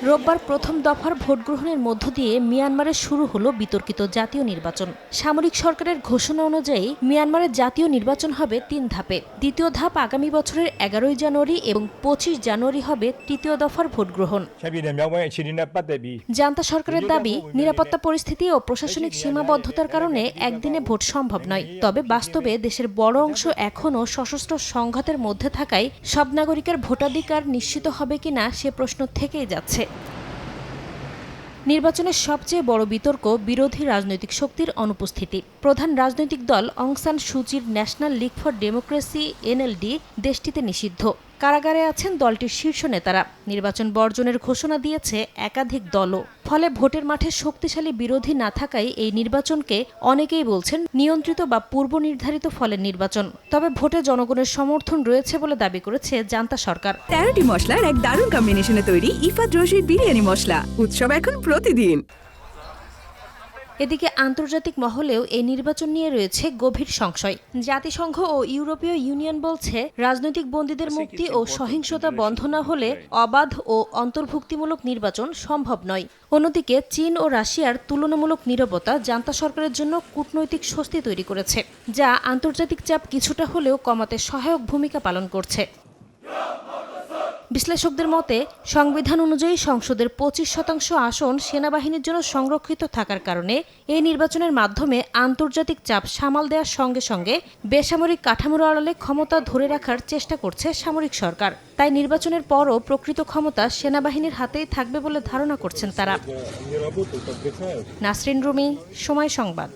রোববার প্রথম দফার ভোট গ্রহণের মধ্য দিয়ে মিয়ানমারে শুরু হলো বিতর্কিত জাতীয় নির্বাচন। সামরিক সরকারের ঘোষণা অনুযায়ী মিয়ানমারের জাতীয় নির্বাচন হবে ৩ ধাপে। দ্বিতীয় ধাপ আগামী বছরের ১১ জানুয়ারি এবং ২৫ জানুয়ারি হবে তৃতীয় দফার ভোট গ্রহণ। জান্তা সরকারের দাবি, নিরাপত্তা পরিস্থিতি ও প্রশাসনিক সীমাবদ্ধতার কারণে একদিনে ভোট সম্ভব নয়। তবে বাস্তবে দেশের বড় অংশ এখনও সশস্ত্র সংঘাতের মধ্যে থাকায় সব নাগরিকের ভোটাধিকার নিশ্চিত হবে কিনা সে প্রশ্ন থেকেই যাচ্ছে। নির্বাচনের সবচেয়ে বড় বিতর্ক বিরোধী রাজনৈতিক শক্তির অনুপস্থিতি। প্রধান রাজনৈতিক দল অং সান সুচির national league for democracy NLD দেশটিতে নিষিদ্ধ। কারাগারে আছেন দলটির শীর্ষ নেতারা। নির্বাচন বর্জনের ঘোষণা দিয়েছে একাধিক দলও। ফলে ভোটের মাঠে শক্তিশালী বিরোধী না থাকায় এই নির্বাচনকে অনেকেই বলছেন নিয়ন্ত্রিত বা পূর্ব নির্ধারিত ফলের নির্বাচন। তবে ভোটে জনগণের সমর্থন রয়েছে বলে দাবি করেছে জান্তা সরকার। ১৩টি মশলার এক দারুণ কম্বিনেশনে তৈরি ইফাত রশিদ বিরিয়ানি মশলা। উৎসব এখন প্রতিদিন। এদিকে আন্তর্জাতিক মহলেও এই নির্বাচন নিয়ে রয়েছে গভীর সংশয়। জাতিসংঘ ও ইউরোপীয় ইউনিয়ন বলছে, রাজনৈতিক বন্দীদের মুক্তি ও সহিংসতা বন্ধ না হলে অবাধ ও অন্তর্ভুক্তিমূলক নির্বাচন সম্ভব নয়। অন্যদিকে চীন ও রাশিয়ার তুলনামূলক নীরবতা জান্তা সরকারের জন্য কূটনৈতিক স্বস্তি তৈরি করেছে, যা আন্তর্জাতিক চাপ কিছুটা হলেও কমাতে সহায়ক ভূমিকা পালন করছে। বিশ্লেষকদের মতে, সংবিধান অনুযায়ী সংসদের ২৫% আসন সেনাবাহিনীর জন্য সংরক্ষিত থাকার কারণে এই নির্বাচনের মাধ্যমে আন্তর্জাতিক চাপ সামাল দেওয়ার সঙ্গে সঙ্গে বেসামরিক কাঠামোর আড়ালে ক্ষমতা ধরে রাখার চেষ্টা করছে সামরিক সরকার। তাই নির্বাচনের পরও প্রকৃত ক্ষমতা সেনাবাহিনীর হাতেই থাকবে বলে ধারণা করছেন তারা। নাসরিন রুমি, সময় সংবাদ।